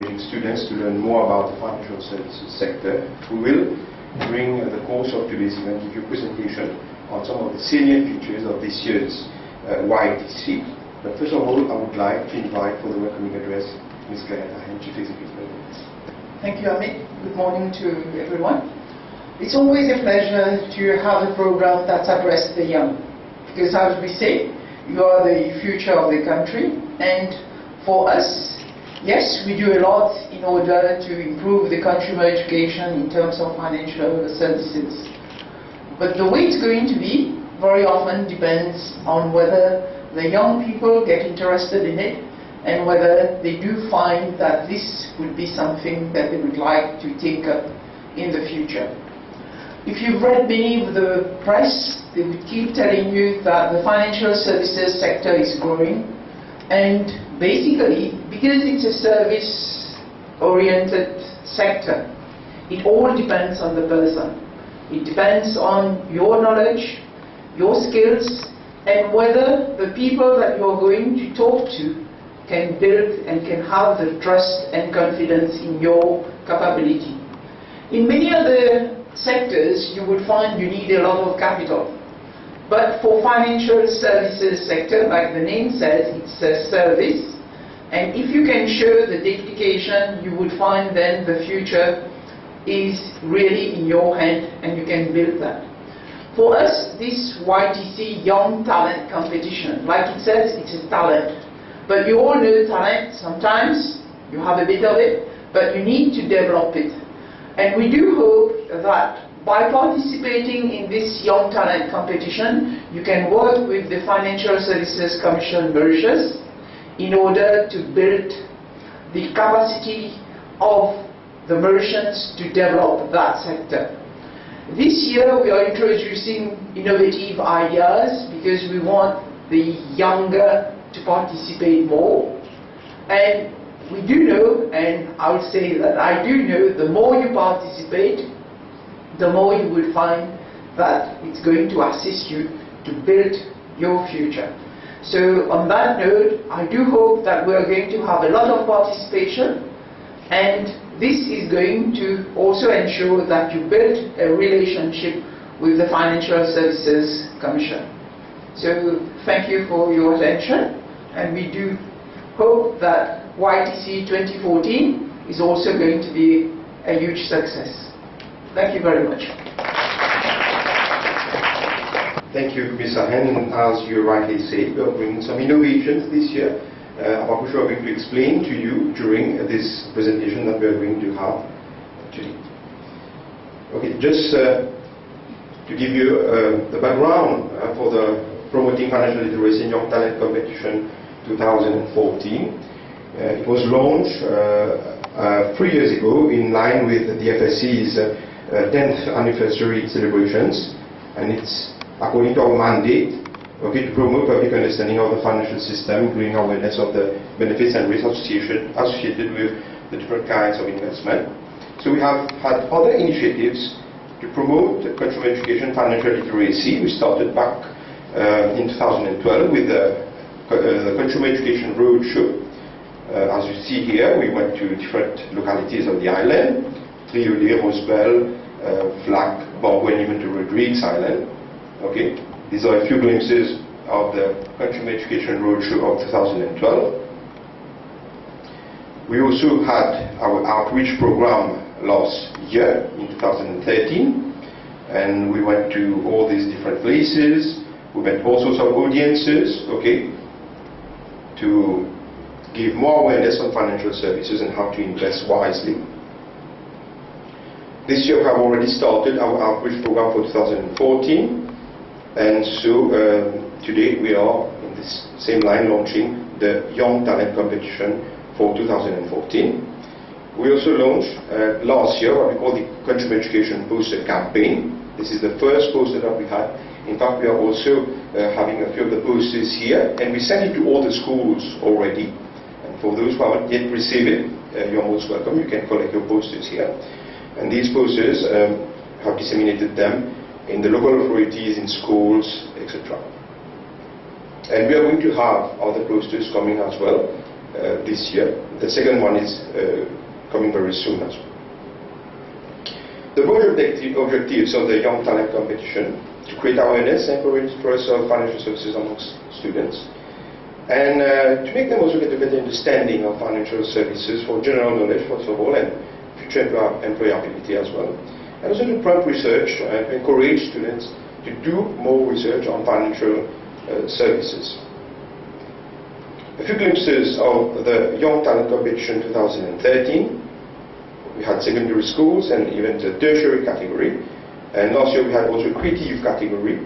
students to learn more about the financial services sector. We will, during the course of today's event, give you a presentation on some of the salient features of this year's YTC. But first of all, I would like to invite for the welcoming address Ms. Claire, Chief Executive Officer. Thank you, Amit. Good morning to everyone. It's always a pleasure to have a program that's addressed the young, because as we say, you are the future of the country, and for us, yes, we do a lot in order to improve the consumer education in terms of financial services. But the way it's going to be very often depends on whether the young people get interested in it and whether they do find that this would be something that they would like to take up in the future. If you've read many of the press, they would keep telling you that the financial services sector is growing, and basically, because it's a service-oriented sector, it all depends on the person. It depends on your knowledge, your skills, and whether the people that you're going to talk to can build and can have the trust and confidence in your capability. In many other sectors, you would find you need a lot of capital. But for financial services sector, like the name says, it's a service. And if you can show the dedication, you would find then the future is really in your hand and you can build that. For us, this YTC Young Talent Competition, like it says, it's a talent. But you all know talent, sometimes you have a bit of it, but you need to develop it. And we do hope that by participating in this Young Talent Competition, you can work with the Financial Services Commission Mauritius in order to build the capacity of the Mauritians to develop that sector. This year we are introducing innovative ideas because we want the younger to participate more. And we do know, and I would say that I do know, the more you participate, the more you will find that it's going to assist you to build your future. So on that note, I do hope that we are going to have a lot of participation, and this is going to also ensure that you build a relationship with the Financial Services Commission. So thank you for your attention, and we do hope that YTC 2014 is also going to be a huge success. Thank you very much. Thank you, Ms. Ahen. As you rightly said, we are bringing some innovations this year. I'm sure I'm going to explain to you during this presentation that we are going to have today. Okay, just to give you the background for the Promoting Financial Literacy and Young Talent Competition 2014. It was launched 3 years ago in line with the FSC's 10th anniversary celebrations, and it's according to our mandate, okay, to promote public understanding of the financial system, including awareness of the benefits and risks associated with the different kinds of investment. So we have had other initiatives to promote consumer education, financial literacy. We started back in 2012 with the Consumer Education Roadshow. As you see here, we went to different localities of the island: Triolet, Rosebel, Flac, Bambou, and even to Rodrigues Island. Okay, these are a few glimpses of the Consumer Education Roadshow of 2012. We also had our outreach program last year in 2013, and we went to all these different places. We met all sorts of audiences, okay, to give more awareness on financial services and how to invest wisely. This year we have already started our outreach program for 2014, and so today we are in this same line launching the Young Talent Competition for 2014. We also launched last year what we call the Consumer Education Poster Campaign. This is the first poster that we had. In fact, we are also having a few of the posters here, and we sent it to all the schools already. For those who haven't yet received it, you're most welcome. You can collect your posters here. And these posters have disseminated them in the local authorities, in schools, etc. And we are going to have other posters coming as well this year. The second one is coming very soon as well. The broad objectives of the Young Talent Competition: to create awareness and encourage interest of financial services amongst students, and to make them also get a better understanding of financial services for general knowledge, first of all, and future employability as well. And also to prompt research and to encourage students to do more research on financial services. A few glimpses of the Young Talent Competition 2013. We had secondary schools and even the tertiary category. And last year we had also a creative category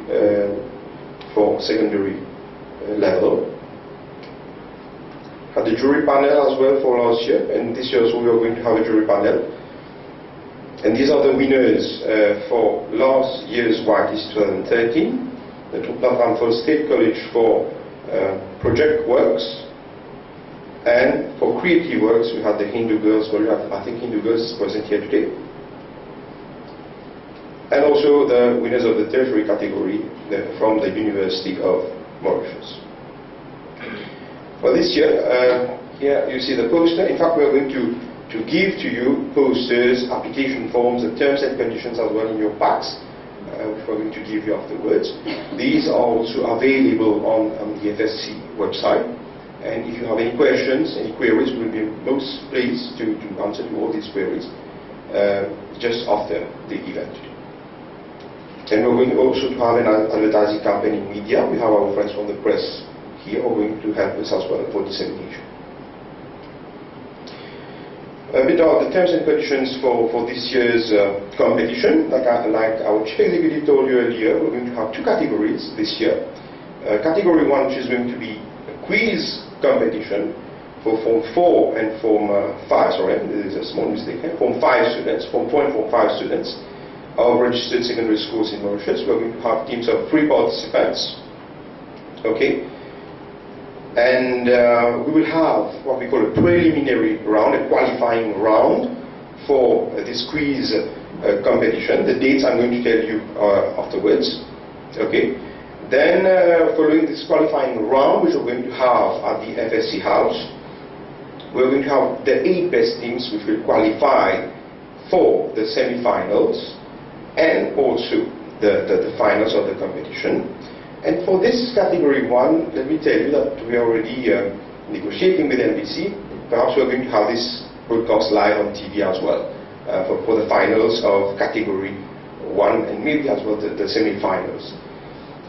for secondary level. Had the jury panel as well for last year, and this year also we are going to have a jury panel. And these are the winners for last year's YTC 2013. The Tournament State College for project works. And for creative works, we had the Hindu Girls. Well, I think Hindu Girls is present here today. And also the winners of the tertiary category from the University of Mauritius. For this year, here you see the poster. In fact, we are going to give to you posters, application forms, and terms and conditions as well in your packs, which we're going to give you afterwards. These are also available on the FSC website. And if you have any questions, any queries, we'll be most pleased to answer to all these queries just after the event. And we're going also to have an advertising campaign in media. We have our friends from the press here who are going to help us as well for dissemination. A bit of the terms and conditions for this year's competition. Like our chief executive told you earlier, we're going to have two categories this year. Category 1, which is going to be a quiz competition for Form 4 and Form 5, sorry, there is a small mistake here, Form 5 students, Form 4 and Form 5 students of registered secondary schools in Mauritius. We're going to have teams of 3 participants, okay? And we will have what we call a preliminary round, a qualifying round for this quiz competition. The dates I'm going to tell you afterwards, okay? Then, following this qualifying round, which we're going to have at the FSC house, we're going to have the 8 best teams which will qualify for the semi-finals and also the finals of the competition. And for this category 1, let me tell you that we are already negotiating with NBC. Perhaps we're going to have this broadcast live on TV as well for the finals of category 1 and maybe as well the semi-finals.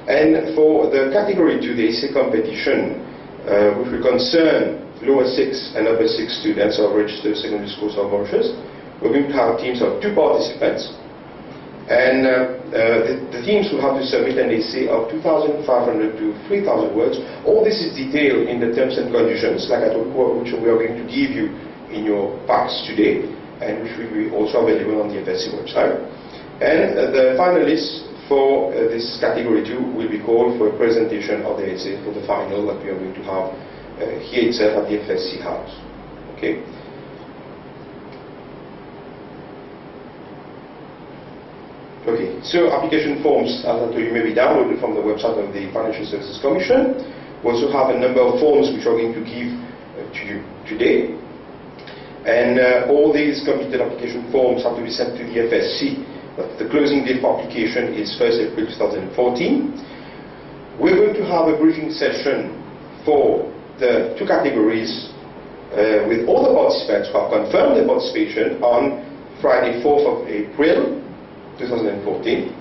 And for the category 2, there is a competition which will concern lower 6 and upper 6 students of registered secondary schools of Mauritius. We're going to have teams of 2 participants. And the teams will have to submit an essay of 2,500 to 3,000 words. All this is detailed in the terms and conditions, like I told you, which we are going to give you in your packs today, and which will be also available on the FSC website. And the finalists for this category 2 will be called for a presentation of the essay for the final that we are going to have here itself at the FSC house. Okay. Okay, so application forms, as I told you, may be downloaded from the website of the Financial Services Commission. We also have a number of forms which we are going to give to you today. And all these completed application forms have to be sent to the FSC. But the closing date for application is 1st April 2014. We're going to have a briefing session for the 2 categories with all the participants who have confirmed their participation on Friday 4th of April 2014.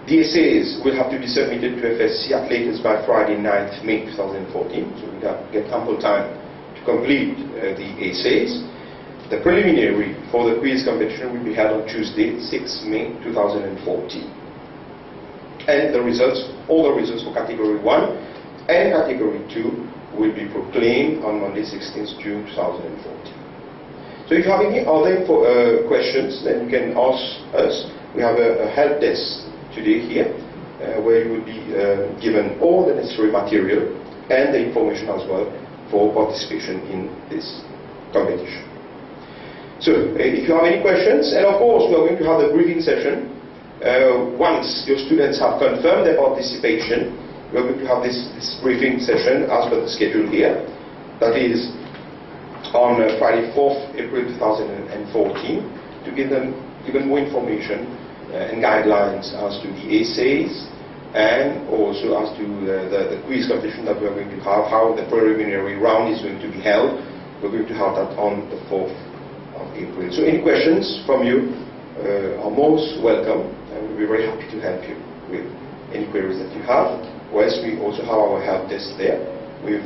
The essays will have to be submitted to FSC at latest by Friday 9th May 2014, so we have get ample time to complete the essays. The preliminary for the quiz competition will be held on Tuesday, 6 May 2014. And the results, all the results for category 1 and category 2 will be proclaimed on Monday, 16th June 2014. So if you have any other questions, then you can ask us. We have a help desk today here, where you will be given all the necessary material and the information as well for participation in this competition. So, if you have any questions, and of course we are going to have a briefing session once your students have confirmed their participation. We are going to have this briefing session as per the schedule here. That is on Friday 4th April 2014 to give them even more information and guidelines as to the essays and also as to the quiz competition that we are going to have, how the preliminary round is going to be held. We're going to have that on the 4th of April. So any questions from you are most welcome, and we'll be very happy to help you with any queries that you have. Whereas we also have our help desk there with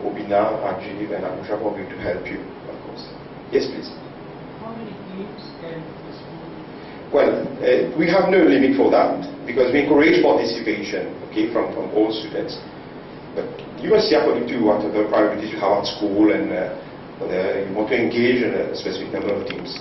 Obina, Arjiv and Akusha who are going to help you, of course. Yes, please. How many games can this be? Well, we have no limit for that because we encourage participation, okay, from all students. But you must see according to what the priorities you have at school and whether you want to engage in a specific number of teams.